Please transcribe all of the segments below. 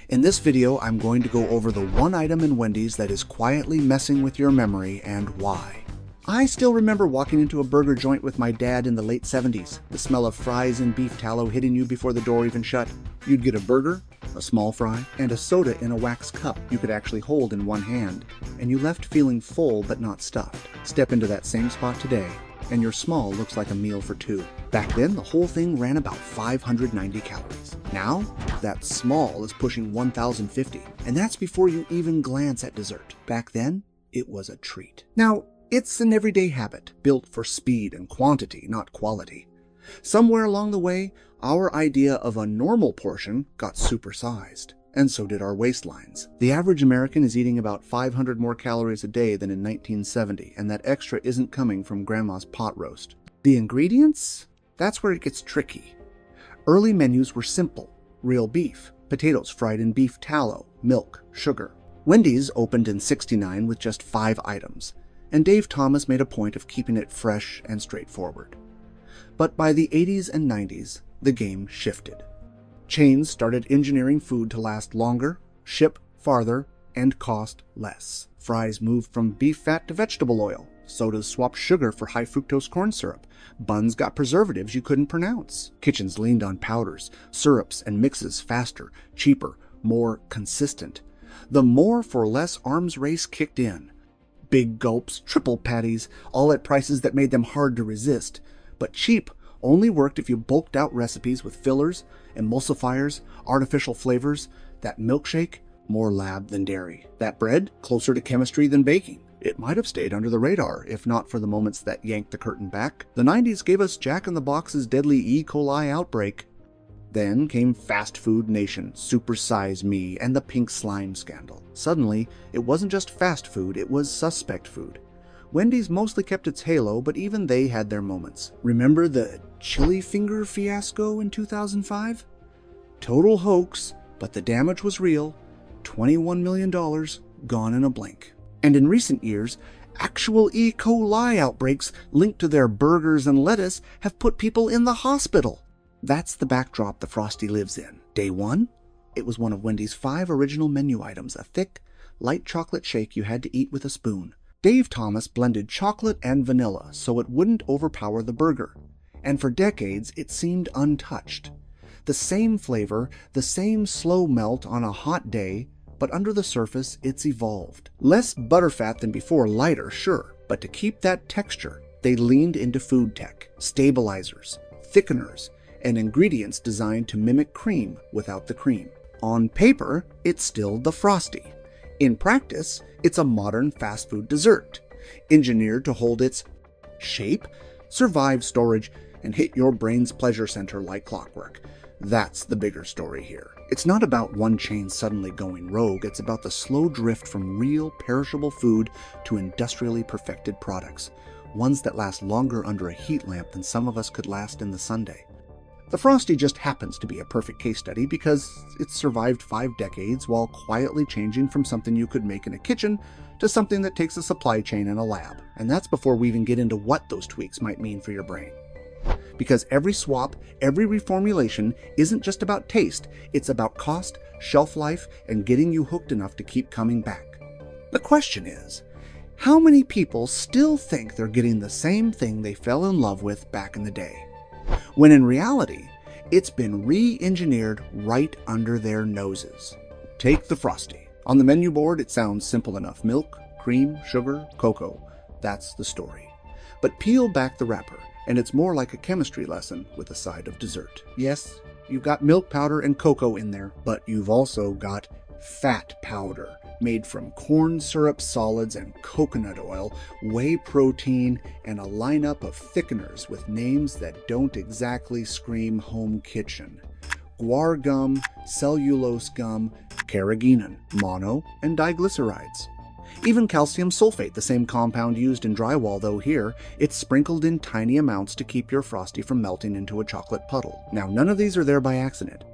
In this video, I'm going to go over the one item in Wendy's that is quietly messing with your memory and why. I still remember walking into a burger joint with my dad in the late 70s, the smell of fries and beef tallow hitting you before the door even shut. You'd get a burger, a small fry, and a soda in a wax cup you could actually hold in one hand, and you left feeling full but not stuffed. Step into that same spot today, and your small looks like a meal for two. Back then, the whole thing ran about 590 calories. Now, that small is pushing 1,050, and that's before you even glance at dessert. Back then, it was a treat. Now, it's an everyday habit, built for speed and quantity, not quality. Somewhere along the way, our idea of a normal portion got supersized, and so did our waistlines. The average American is eating about 500 more calories a day than in 1970, and that extra isn't coming from grandma's pot roast. The ingredients? That's where it gets tricky. Early menus were simple: real beef, potatoes fried in beef tallow, milk, sugar. Wendy's opened in '69 with just 5 items, and Dave Thomas made a point of keeping it fresh and straightforward. But by the 80s and 90s, the game shifted. Chains started engineering food to last longer, ship farther, and cost less. Fries moved from beef fat to vegetable oil. Sodas swapped sugar for high fructose corn syrup. Buns got preservatives you couldn't pronounce. Kitchens leaned on powders, syrups, and mixes faster, cheaper, more consistent. The more for less arms race kicked in. Big gulps, triple patties, all at prices that made them hard to resist. But cheap only worked if you bulked out recipes with fillers, emulsifiers, artificial flavors. That milkshake, more lab than dairy. That bread, closer to chemistry than baking. It might have stayed under the radar, if not for the moments that yanked the curtain back. The 90s gave us Jack in the Box's deadly E. coli outbreak. Then came Fast Food Nation, Super Size Me, and the pink slime scandal. Suddenly, it wasn't just fast food, it was suspect food. Wendy's mostly kept its halo, but even they had their moments. Remember the chili finger fiasco in 2005? Total hoax, but the damage was real. $21 million gone in a blink. And in recent years, actual E. coli outbreaks linked to their burgers and lettuce have put people in the hospital. That's the backdrop the Frosty lives in. Day one, it was one of Wendy's 5 original menu items, a thick, light chocolate shake you had to eat with a spoon. Dave Thomas blended chocolate and vanilla so it wouldn't overpower the burger, and for decades it seemed untouched. The same flavor, the same slow melt on a hot day, but under the surface it's evolved. Less butterfat than before, lighter, sure, but to keep that texture, they leaned into food tech, stabilizers, thickeners, and ingredients designed to mimic cream without the cream. On paper, it's still the Frosty. In practice, it's a modern fast food dessert, engineered to hold its shape, survive storage, and hit your brain's pleasure center like clockwork. That's the bigger story here. It's not about one chain suddenly going rogue, it's about the slow drift from real perishable food to industrially perfected products, ones that last longer under a heat lamp than some of us could last in the sundae. The Frosty just happens to be a perfect case study because it's survived 5 decades while quietly changing from something you could make in a kitchen to something that takes a supply chain in a lab. And that's before we even get into what those tweaks might mean for your brain. Because every swap, every reformulation isn't just about taste, it's about cost, shelf life, and getting you hooked enough to keep coming back. The question is, how many people still think they're getting the same thing they fell in love with back in the day? When in reality, it's been re-engineered right under their noses. Take the Frosty. On the menu board, it sounds simple enough. Milk, cream, sugar, cocoa. That's the story. But peel back the wrapper, and it's more like a chemistry lesson with a side of dessert. Yes, you've got milk powder and cocoa in there, but you've also got fat powder, made from corn syrup solids and coconut oil, whey protein, and a lineup of thickeners with names that don't exactly scream home kitchen. Guar gum, cellulose gum, carrageenan, mono, and diglycerides. Even calcium sulfate, the same compound used in drywall, though here, it's sprinkled in tiny amounts to keep your Frosty from melting into a chocolate puddle. Now, none of these are there by accident.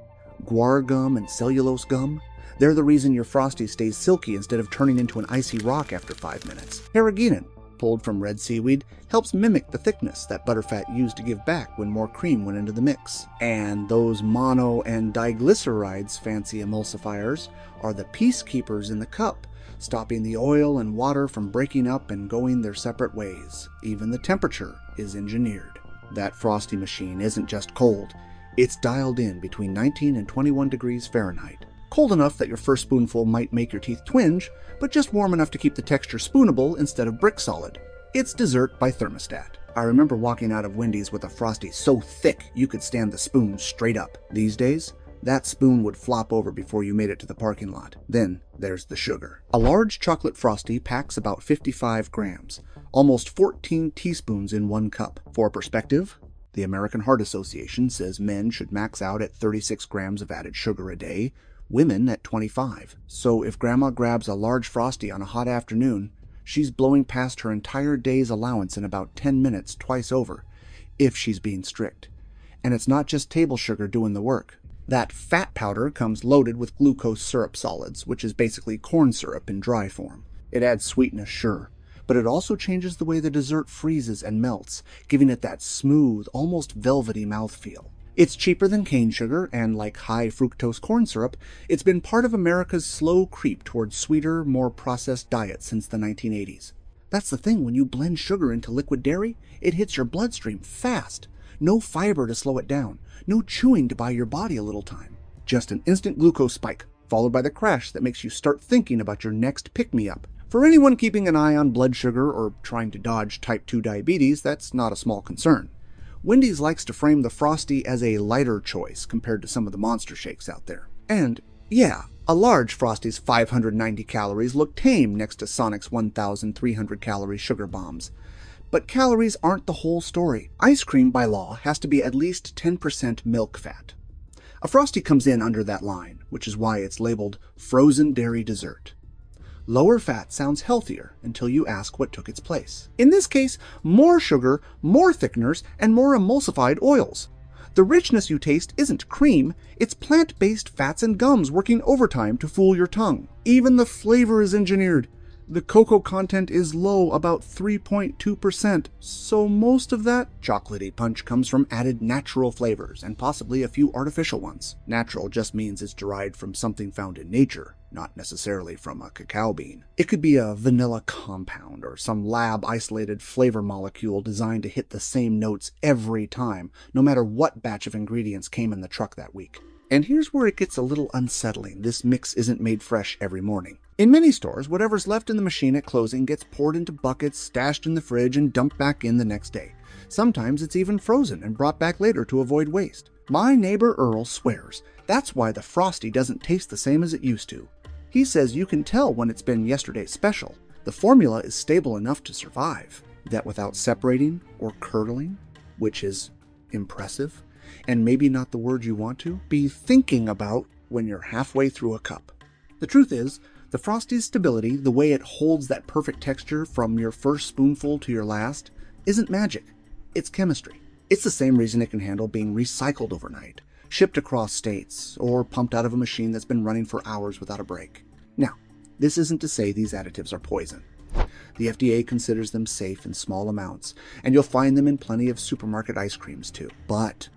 Guar gum and cellulose gum, they're the reason your Frosty stays silky instead of turning into an icy rock after 5 minutes. Carrageenan, pulled from red seaweed helps mimic the thickness that butterfat used to give back when more cream went into the mix. And those mono and diglycerides fancy emulsifiers are the peacekeepers in the cup, stopping the oil and water from breaking up and going their separate ways. Even the temperature is engineered. That Frosty machine isn't just cold, it's dialed in between 19 and 21 degrees Fahrenheit. Cold enough that your first spoonful might make your teeth twinge, but just warm enough to keep the texture spoonable instead of brick solid. It's dessert by thermostat. I remember walking out of Wendy's with a Frosty so thick you could stand the spoon straight up. These days, that spoon would flop over before you made it to the parking lot. Then there's the sugar. A large chocolate Frosty packs about 55 grams, almost 14 teaspoons in one cup. For perspective, the American Heart Association says men should max out at 36 grams of added sugar a day, women at 25. So if Grandma grabs a large Frosty on a hot afternoon, she's blowing past her entire day's allowance in about 10 minutes twice over, if she's being strict. And it's not just table sugar doing the work. That fat powder comes loaded with glucose syrup solids, which is basically corn syrup in dry form. It adds sweetness, sure, but it also changes the way the dessert freezes and melts, giving it that smooth, almost velvety mouthfeel. It's cheaper than cane sugar, and like high fructose corn syrup, it's been part of America's slow creep towards sweeter, more processed diets since the 1980s. That's the thing, when you blend sugar into liquid dairy, it hits your bloodstream fast. No fiber to slow it down, no chewing to buy your body a little time. Just an instant glucose spike, followed by the crash that makes you start thinking about your next pick-me-up. For anyone keeping an eye on blood sugar or trying to dodge type 2 diabetes, that's not a small concern. Wendys likes to frame the Frosty as a lighter choice compared to some of the monster shakes out there. And yeah, a large Frosty's 590 calories look tame next to Sonic's 1,300 calorie sugar bombs. But calories aren't the whole story. Ice cream, by law, has to be at least 10% milk fat. A Frosty comes in under that line, which is why it's labeled frozen dairy dessert. Lower fat sounds healthier until you ask what took its place. In this case, more sugar, more thickeners, and more emulsified oils. The richness you taste isn't cream, it's plant-based fats and gums working overtime to fool your tongue. Even the flavor is engineered. The cocoa content is low, about 3.2%, so most of that chocolatey punch comes from added natural flavors and possibly a few artificial ones. Natural just means it's derived from something found in nature, not necessarily from a cacao bean. It could be a vanilla compound or some lab-isolated flavor molecule designed to hit the same notes every time, no matter what batch of ingredients came in the truck that week. And here's where it gets a little unsettling. This mix isn't made fresh every morning. In many stores, whatever's left in the machine at closing gets poured into buckets, stashed in the fridge, and dumped back in the next day. Sometimes it's even frozen and brought back later to avoid waste. My neighbor Earl swears that's why the Frosty doesn't taste the same as it used to. He says you can tell when it's been yesterday's special. The formula is stable enough to survive. That without separating or curdling, which is impressive, and maybe not the word you want to be thinking about when you're halfway through a cup. The truth is, the Frosty's stability, the way it holds that perfect texture from your first spoonful to your last, isn't magic. It's chemistry. It's the same reason it can handle being recycled overnight, shipped across states, or pumped out of a machine that's been running for hours without a break. Now, this isn't to say these additives are poison. The FDA considers them safe in small amounts, and you'll find them in plenty of supermarket ice creams too. But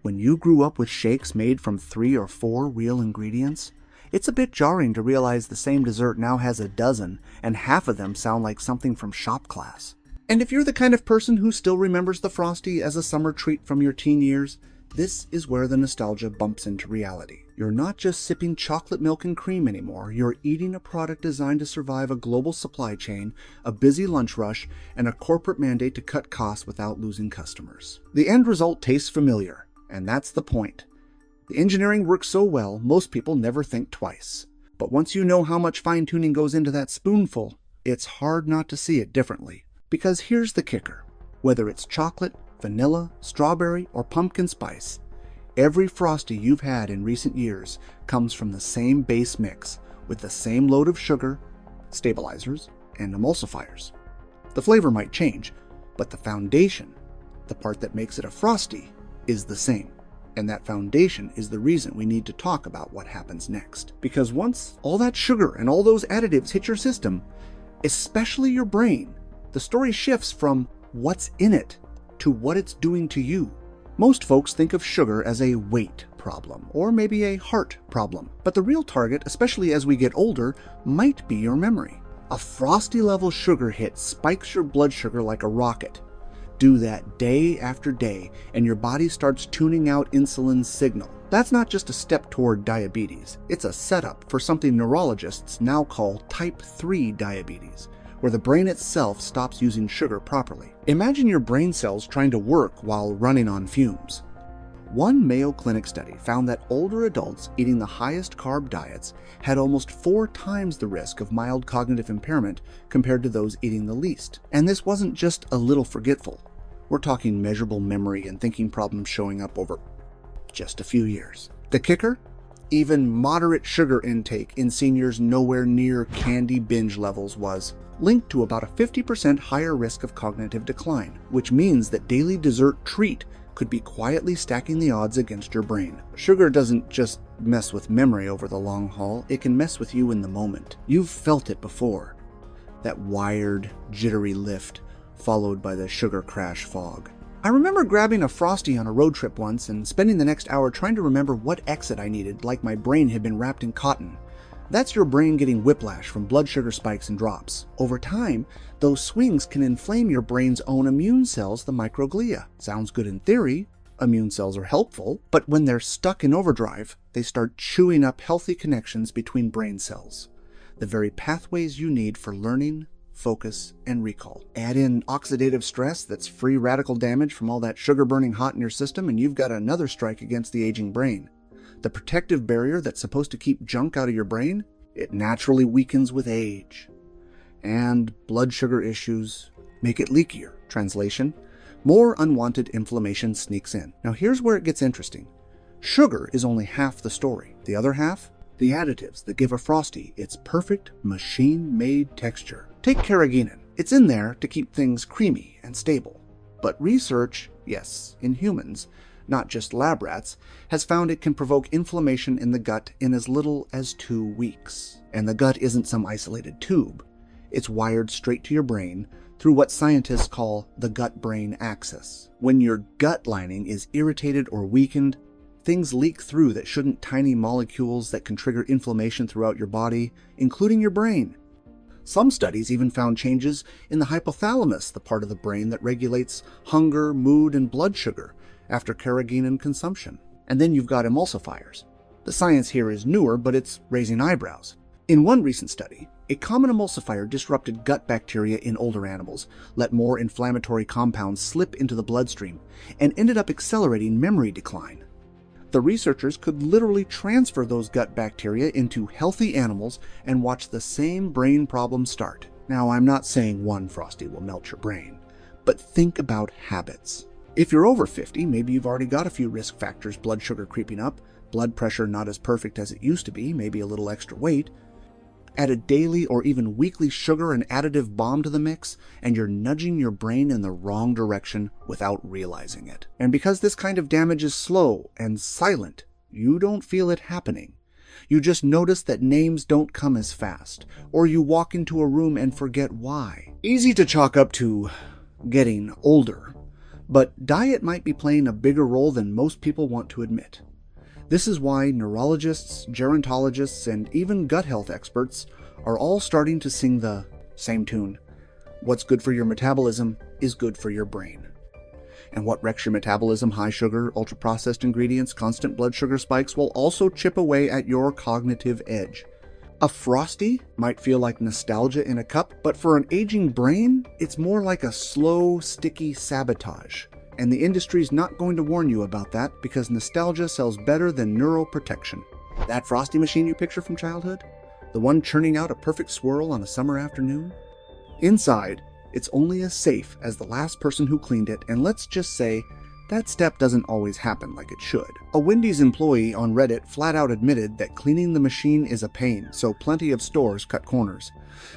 when you grew up with shakes made from 3 or 4 real ingredients, it's a bit jarring to realize the same dessert now has a dozen, and half of them sound like something from shop class. And if you're the kind of person who still remembers the Frosty as a summer treat from your teen years, this is where the nostalgia bumps into reality. You're not just sipping chocolate milk and cream anymore, you're eating a product designed to survive a global supply chain, a busy lunch rush, and a corporate mandate to cut costs without losing customers. The end result tastes familiar, and that's the point. The engineering works so well, most people never think twice. But once you know how much fine-tuning goes into that spoonful, it's hard not to see it differently. Because here's the kicker. Whether it's chocolate, vanilla, strawberry, or pumpkin spice, every Frosty you've had in recent years comes from the same base mix, with the same load of sugar, stabilizers, and emulsifiers. The flavor might change, but the foundation, the part that makes it a Frosty, is the same. And that foundation is the reason we need to talk about what happens next. Because once all that sugar and all those additives hit your system, especially your brain, the story shifts from what's in it to what it's doing to you. Most folks think of sugar as a weight problem, or maybe a heart problem. But the real target, especially as we get older, might be your memory. A frosty level sugar hit spikes your blood sugar like a rocket. Do that day after day, and your body starts tuning out insulin's signal. That's not just a step toward diabetes. It's a setup for something neurologists now call type 3 diabetes, where the brain itself stops using sugar properly. Imagine your brain cells trying to work while running on fumes. One Mayo Clinic study found that older adults eating the highest carb diets had almost 4 times the risk of mild cognitive impairment compared to those eating the least. And this wasn't just a little forgetful. We're talking measurable memory and thinking problems showing up over just a few years. The kicker? Even moderate sugar intake in seniors nowhere near candy binge levels was linked to about a 50% higher risk of cognitive decline, which means that daily dessert treat could be quietly stacking the odds against your brain. Sugar doesn't just mess with memory over the long haul, it can mess with you in the moment. You've felt it before. That wired, jittery lift, followed by the sugar crash fog. I remember grabbing a Frosty on a road trip once and spending the next hour trying to remember what exit I needed, like my brain had been wrapped in cotton. That's your brain getting whiplash from blood sugar spikes and drops. Over time, those swings can inflame your brain's own immune cells, the microglia. Sounds good in theory. Immune cells are helpful, but when they're stuck in overdrive, they start chewing up healthy connections between brain cells, the very pathways you need for learning, focus, and recall. Add in oxidative stress, that's free radical damage from all that sugar burning hot in your system, and you've got another strike against the aging brain. The protective barrier that's supposed to keep junk out of your brain, it naturally weakens with age. And blood sugar issues make it leakier. Translation: more unwanted inflammation sneaks in. Now here's where it gets interesting. Sugar is only half the story. The other half? The additives that give a Frosty its perfect machine-made texture. Take carrageenan. It's in there to keep things creamy and stable. But research, yes, in humans, not just lab rats, has found it can provoke inflammation in the gut in as little as 2 weeks. And the gut isn't some isolated tube. It's wired straight to your brain through what scientists call the gut-brain axis. When your gut lining is irritated or weakened, things leak through that shouldn't, tiny molecules that can trigger inflammation throughout your body, including your brain. Some studies even found changes in the hypothalamus, the part of the brain that regulates hunger, mood, and blood sugar, after carrageenan consumption. And then you've got emulsifiers. The science here is newer, but it's raising eyebrows. In one recent study, a common emulsifier disrupted gut bacteria in older animals, let more inflammatory compounds slip into the bloodstream, and ended up accelerating memory decline. The researchers could literally transfer those gut bacteria into healthy animals and watch the same brain problem start. Now, I'm not saying one Frosty will melt your brain, but think about habits. If you're over 50, maybe you've already got a few risk factors: blood sugar creeping up, blood pressure not as perfect as it used to be, maybe a little extra weight. Add a daily or even weekly sugar and additive bomb to the mix, and you're nudging your brain in the wrong direction without realizing it. And because this kind of damage is slow and silent, you don't feel it happening. You just notice that names don't come as fast, or you walk into a room and forget why. Easy to chalk up to getting older. But diet might be playing a bigger role than most people want to admit. This is why neurologists, gerontologists, and even gut health experts are all starting to sing the same tune. What's good for your metabolism is good for your brain. And what wrecks your metabolism, high sugar, ultra-processed ingredients, constant blood sugar spikes, will also chip away at your cognitive edge. A Frosty might feel like nostalgia in a cup, but for an aging brain, it's more like a slow, sticky sabotage. And the industry's not going to warn you about that, because nostalgia sells better than neuroprotection. That Frosty machine you picture from childhood? The one churning out a perfect swirl on a summer afternoon? Inside, it's only as safe as the last person who cleaned it, and let's just say, that step doesn't always happen like it should. A Wendy's employee on Reddit flat out admitted that cleaning the machine is a pain, so plenty of stores cut corners.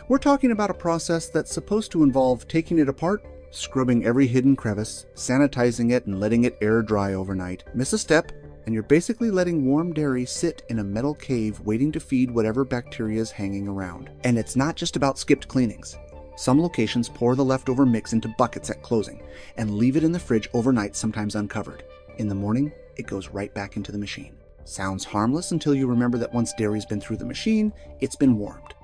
We're talking about a process that's supposed to involve taking it apart, scrubbing every hidden crevice, sanitizing it, and letting it air dry overnight. Miss a step, and you're basically letting warm dairy sit in a metal cave waiting to feed whatever bacteria is hanging around. And it's not just about skipped cleanings. Some locations pour the leftover mix into buckets at closing and leave it in the fridge overnight, sometimes uncovered. In the morning, it goes right back into the machine. Sounds harmless until you remember that once dairy's been through the machine, it's been warmed.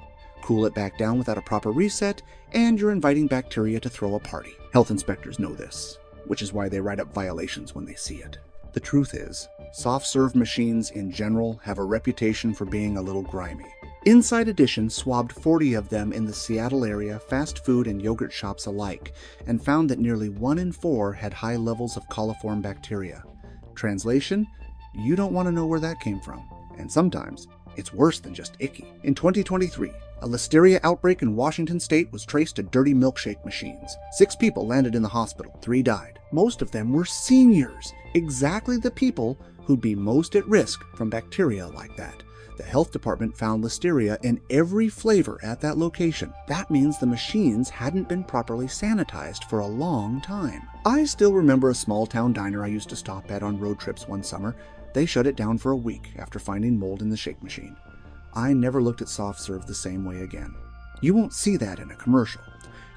Cool it back down without a proper reset, and you're inviting bacteria to throw a party. Health inspectors know this, which is why they write up violations when they see it. The truth is, soft-serve machines in general have a reputation for being a little grimy. Inside Edition swabbed 40 of them in the Seattle area, fast food and yogurt shops alike, and found that nearly 1 in 4 had high levels of coliform bacteria. Translation: you don't want to know where that came from. And sometimes, it's worse than just icky. In 2023, a listeria outbreak in Washington state was traced to dirty milkshake machines. 6 people landed in the hospital, 3 died. Most of them were seniors, exactly the people who'd be most at risk from bacteria like that. The health department found listeria in every flavor at that location. That means the machines hadn't been properly sanitized for a long time. I still remember a small town diner I used to stop at on road trips one summer. They shut it down for a week after finding mold in the shake machine. I never looked at soft serve the same way again. You won't see that in a commercial.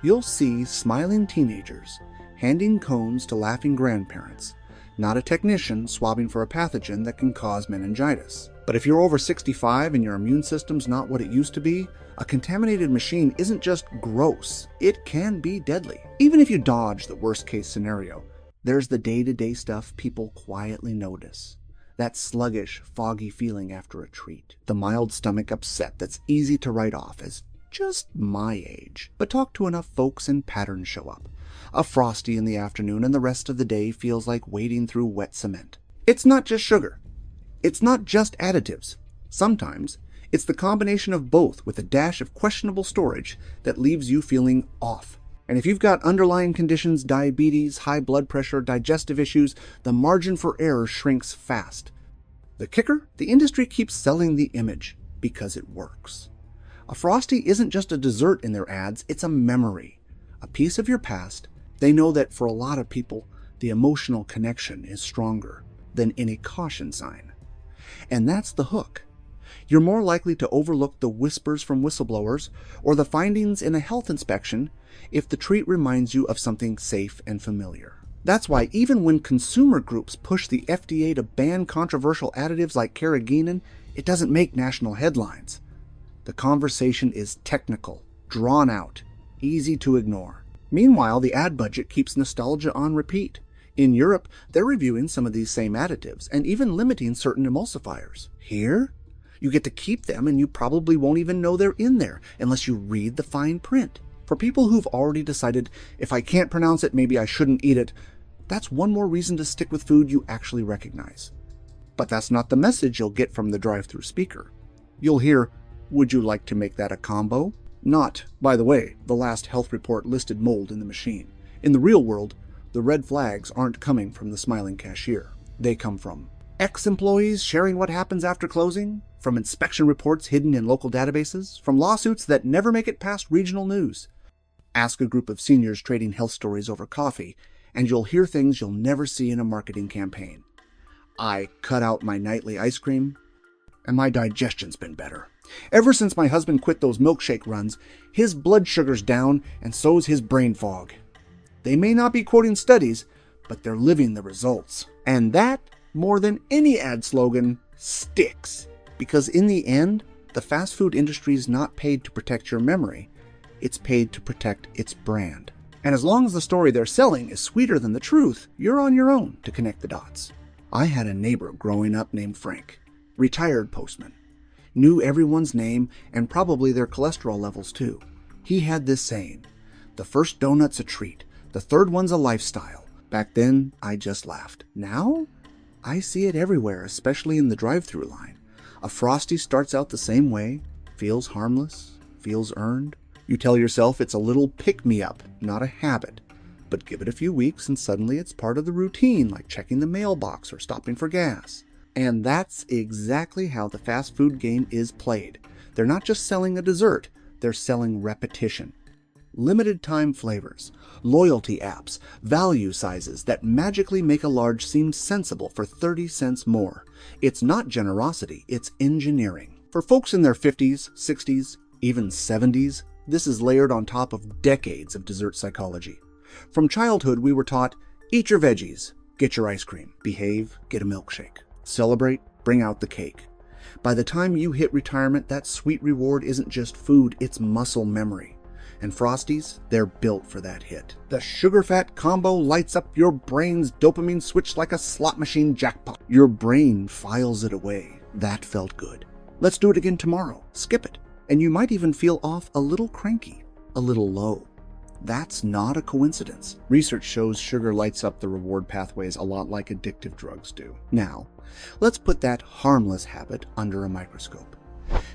You'll see smiling teenagers handing cones to laughing grandparents, not a technician swabbing for a pathogen that can cause meningitis. But if you're over 65 and your immune system's not what it used to be, a contaminated machine isn't just gross, it can be deadly. Even if you dodge the worst case scenario, there's the day-to-day stuff people quietly notice. That sluggish, foggy feeling after a treat. The mild stomach upset that's easy to write off as just my age. But talk to enough folks and patterns show up. A Frosty in the afternoon and the rest of the day feels like wading through wet cement. It's not just sugar. It's not just additives. Sometimes, it's the combination of both with a dash of questionable storage that leaves you feeling off. And if you've got underlying conditions, diabetes, high blood pressure, digestive issues, the margin for error shrinks fast. The kicker? The industry keeps selling the image because it works. A Frosty isn't just a dessert in their ads, it's a memory, a piece of your past. They know that for a lot of people, the emotional connection is stronger than any caution sign. And that's the hook. You're more likely to overlook the whispers from whistleblowers or the findings in a health inspection if the treat reminds you of something safe and familiar. That's why even when consumer groups push the FDA to ban controversial additives like carrageenan, it doesn't make national headlines. The conversation is technical, drawn out, easy to ignore. Meanwhile, the ad budget keeps nostalgia on repeat. In Europe, they're reviewing some of these same additives and even limiting certain emulsifiers. Here, you get to keep them and you probably won't even know they're in there unless you read the fine print. For people who've already decided, if I can't pronounce it, maybe I shouldn't eat it, that's one more reason to stick with food you actually recognize. But that's not the message you'll get from the drive-thru speaker. You'll hear, "Would you like to make that a combo?" Not, by the way, the last health report listed mold in the machine. In the real world, the red flags aren't coming from the smiling cashier. They come from ex-employees sharing what happens after closing, from inspection reports hidden in local databases, from lawsuits that never make it past regional news. Ask a group of seniors trading health stories over coffee, and you'll hear things you'll never see in a marketing campaign. I cut out my nightly ice cream, and my digestion's been better. Ever since my husband quit those milkshake runs, his blood sugar's down, and so's his brain fog. They may not be quoting studies, but they're living the results. And that, more than any ad slogan, sticks. Because in the end, the fast food industry is not paid to protect your memory. It's paid to protect its brand. And as long as the story they're selling is sweeter than the truth, you're on your own to connect the dots. I had a neighbor growing up named Frank, retired postman. Knew everyone's name and probably their cholesterol levels too. He had this saying, "The first donut's a treat, the third one's a lifestyle." Back then, I just laughed. Now, I see it everywhere, especially in the drive-thru line. A Frosty starts out the same way, feels harmless, feels earned. You tell yourself it's a little pick-me-up, not a habit. But give it a few weeks and suddenly it's part of the routine, like checking the mailbox or stopping for gas. And that's exactly how the fast food game is played. They're not just selling a dessert, they're selling repetition. Limited time flavors, loyalty apps, value sizes that magically make a large seem sensible for 30 cents more. It's not generosity, it's engineering. For folks in their 50s, 60s, even 70s, This is layered on top of decades of dessert psychology. From childhood, we were taught, eat your veggies, get your ice cream, behave, get a milkshake, celebrate, bring out the cake. By the time you hit retirement, that sweet reward isn't just food, it's muscle memory. And Frosties, they're built for that hit. The sugar-fat combo lights up your brain's dopamine switch like a slot machine jackpot. Your brain files it away. That felt good. Let's do it again tomorrow. Skip it. And you might even feel off a little cranky, a little low. That's not a coincidence. Research shows sugar lights up the reward pathways a lot like addictive drugs do. Now, let's put that harmless habit under a microscope.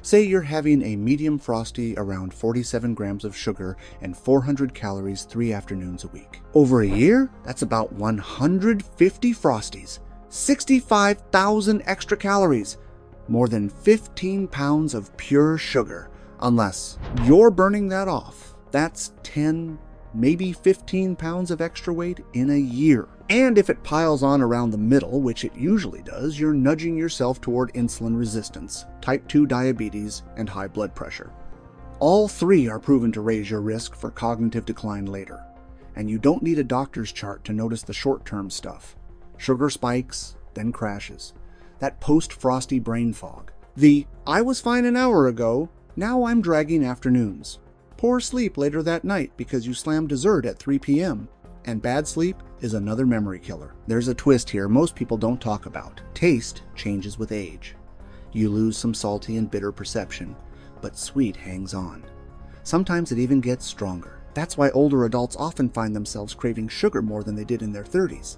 Say you're having a medium Frosty around 47 grams of sugar and 400 calories 3 afternoons a week. Over a year, that's about 150 Frosties, 65,000 extra calories, more than 15 pounds of pure sugar. Unless you're burning that off, that's 10, maybe 15 pounds of extra weight in a year. And if it piles on around the middle, which it usually does, you're nudging yourself toward insulin resistance, type 2 diabetes, and high blood pressure. All three are proven to raise your risk for cognitive decline later. And you don't need a doctor's chart to notice the short-term stuff. Sugar spikes, then crashes. That post-Frosty brain fog. The, I was fine an hour ago, now I'm dragging afternoons. Poor sleep later that night because you slammed dessert at 3 p.m. And bad sleep is another memory killer. There's a twist here most people don't talk about. Taste changes with age. You lose some salty and bitter perception, but sweet hangs on. Sometimes it even gets stronger. That's why older adults often find themselves craving sugar more than they did in their 30s.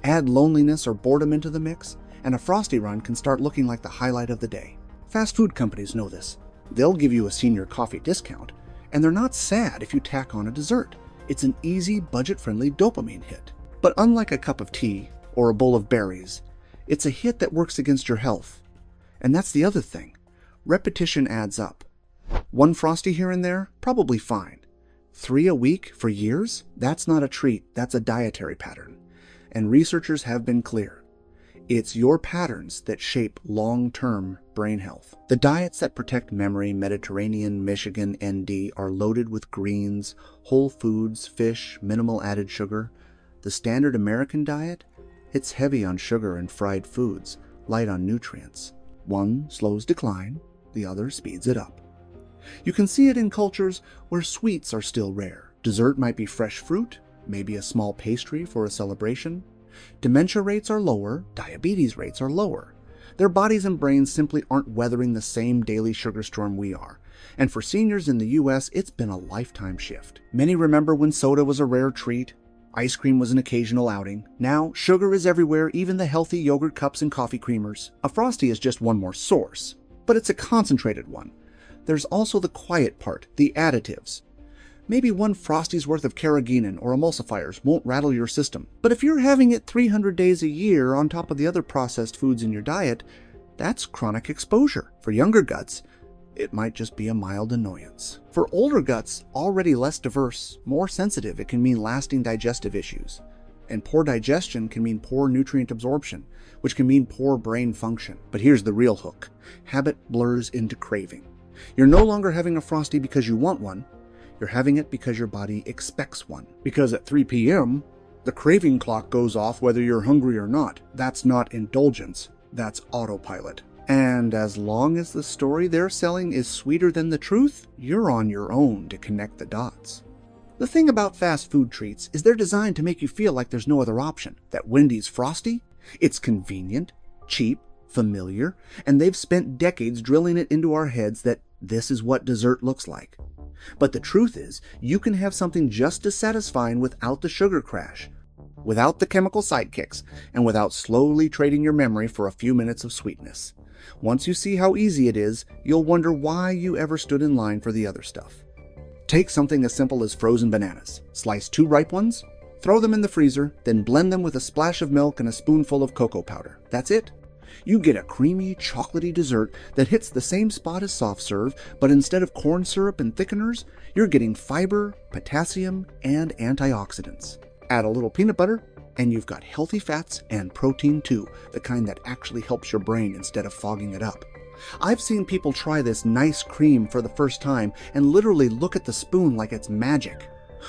Add loneliness or boredom into the mix, and a Frosty run can start looking like the highlight of the day. Fast food companies know this. They'll give you a senior coffee discount, and they're not sad if you tack on a dessert. It's an easy, budget-friendly dopamine hit. But unlike a cup of tea or a bowl of berries, it's a hit that works against your health. And that's the other thing. Repetition adds up. One Frosty here and there, probably fine. 3 a week for years? That's not a treat, that's a dietary pattern. And researchers have been clear. It's your patterns that shape long-term brain health. The diets that protect memory, Mediterranean, Michigan, ND, are loaded with greens, whole foods, fish, minimal added sugar. The standard American diet? It's heavy on sugar and fried foods, light on nutrients. One slows decline, the other speeds it up. You can see it in cultures where sweets are still rare. Dessert might be fresh fruit, maybe a small pastry for a celebration. Dementia rates are lower, diabetes rates are lower. Their bodies and brains simply aren't weathering the same daily sugar storm we are. And for seniors in the US, it's been a lifetime shift. Many remember when soda was a rare treat, ice cream was an occasional outing. Now, sugar is everywhere, even the healthy yogurt cups and coffee creamers. A Frosty is just one more source, but it's a concentrated one. There's also the quiet part, the additives. Maybe one Frosty's worth of carrageenan or emulsifiers won't rattle your system. But if you're having it 300 days a year on top of the other processed foods in your diet, that's chronic exposure. For younger guts, it might just be a mild annoyance. For older guts, already less diverse, more sensitive, it can mean lasting digestive issues. And poor digestion can mean poor nutrient absorption, which can mean poor brain function. But here's the real hook. Habit blurs into craving. You're no longer having a Frosty because you want one. You're having it because your body expects one. Because at 3 p.m., the craving clock goes off whether you're hungry or not. That's not indulgence, that's autopilot. And as long as the story they're selling is sweeter than the truth, you're on your own to connect the dots. The thing about fast food treats is they're designed to make you feel like there's no other option. That Wendy's Frosty? It's convenient, cheap, familiar, and they've spent decades drilling it into our heads that this is what dessert looks like. But the truth is, you can have something just as satisfying without the sugar crash, without the chemical sidekicks, and without slowly trading your memory for a few minutes of sweetness. Once you see how easy it is, you'll wonder why you ever stood in line for the other stuff. Take something as simple as frozen bananas. Slice 2 ripe ones, throw them in the freezer, then blend them with a splash of milk and a spoonful of cocoa powder. That's it. You get a creamy, chocolatey dessert that hits the same spot as soft serve, but instead of corn syrup and thickeners, you're getting fiber, potassium, and antioxidants. Add a little peanut butter, and you've got healthy fats and protein too, the kind that actually helps your brain instead of fogging it up. I've seen people try this nice cream for the first time and literally look at the spoon like it's magic.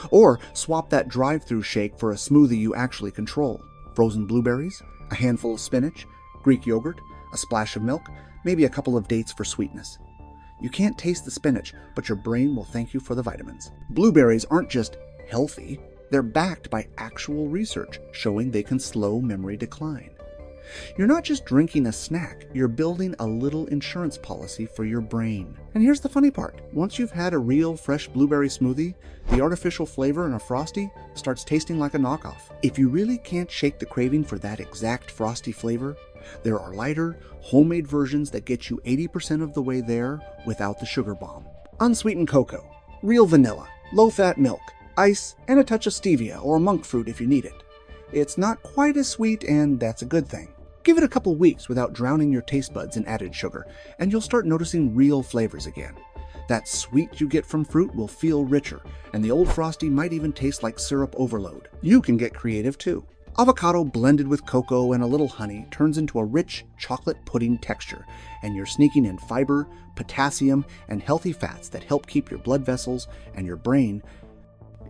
Or swap that drive-through shake for a smoothie you actually control. Frozen blueberries, a handful of spinach, Greek yogurt, a splash of milk, maybe a couple of dates for sweetness. You can't taste the spinach, but your brain will thank you for the vitamins. Blueberries aren't just healthy, they're backed by actual research showing they can slow memory decline. You're not just drinking a snack, you're building a little insurance policy for your brain. And here's the funny part. Once you've had a real fresh blueberry smoothie, the artificial flavor in a Frosty starts tasting like a knockoff. If you really can't shake the craving for that exact Frosty flavor, there are lighter, homemade versions that get you 80% of the way there without the sugar bomb. Unsweetened cocoa, real vanilla, low-fat milk, ice, and a touch of stevia or monk fruit if you need it. It's not quite as sweet, and that's a good thing. Give it a couple weeks without drowning your taste buds in added sugar, and you'll start noticing real flavors again. That sweet you get from fruit will feel richer, and the old Frosty might even taste like syrup overload. You can get creative too. Avocado blended with cocoa and a little honey turns into a rich chocolate pudding texture, and you're sneaking in fiber, potassium, and healthy fats that help keep your blood vessels and your brain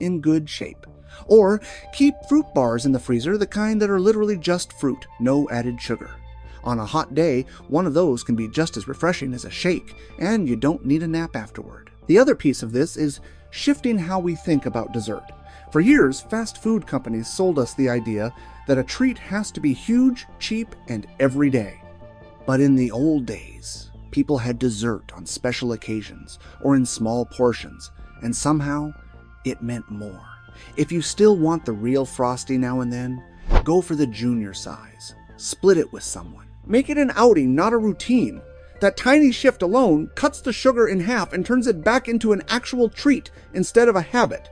in good shape. Or keep fruit bars in the freezer, the kind that are literally just fruit, no added sugar. On a hot day, one of those can be just as refreshing as a shake, and you don't need a nap afterward. The other piece of this is shifting how we think about dessert. For years, fast food companies sold us the idea that a treat has to be huge, cheap, and every day. But in the old days, people had dessert on special occasions or in small portions, and somehow it meant more. If you still want the real Frosty now and then, go for the junior size. Split it with someone. Make it an outing, not a routine. That tiny shift alone cuts the sugar in half and turns it back into an actual treat instead of a habit.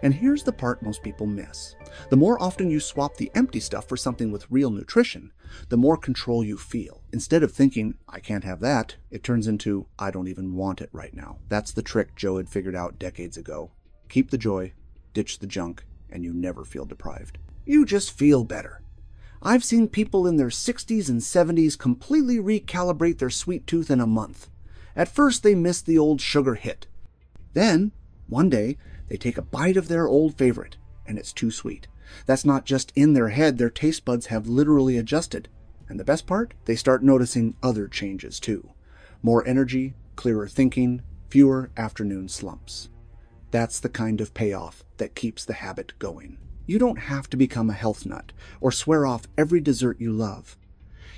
And here's the part most people miss. The more often you swap the empty stuff for something with real nutrition, the more control you feel. Instead of thinking, I can't have that, it turns into, I don't even want it right now. That's the trick Joe had figured out decades ago. Keep the joy, ditch the junk, and you never feel deprived. You just feel better. I've seen people in their 60s and 70s completely recalibrate their sweet tooth in a month. At first, they miss the old sugar hit. Then, one day, they take a bite of their old favorite, and it's too sweet. That's not just in their head, their taste buds have literally adjusted. And the best part? They start noticing other changes too. More energy, clearer thinking, fewer afternoon slumps. That's the kind of payoff that keeps the habit going. You don't have to become a health nut or swear off every dessert you love.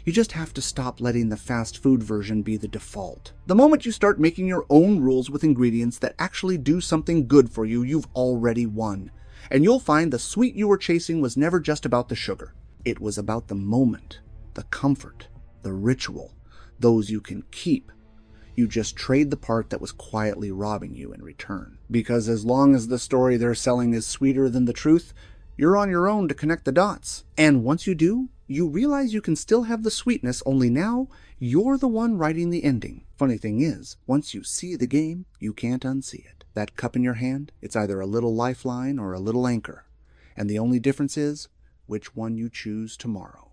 You just have to stop letting the fast food version be the default. The moment you start making your own rules with ingredients that actually do something good for you, you've already won. And you'll find the sweet you were chasing was never just about the sugar. It was about the moment, the comfort, the ritual, those you can keep. You just trade the part that was quietly robbing you in return. Because as long as the story they're selling is sweeter than the truth, you're on your own to connect the dots. And once you do, you realize you can still have the sweetness, only now you're the one writing the ending. Funny thing is, once you see the game, you can't unsee it. That cup in your hand, it's either a little lifeline or a little anchor. And the only difference is which one you choose tomorrow.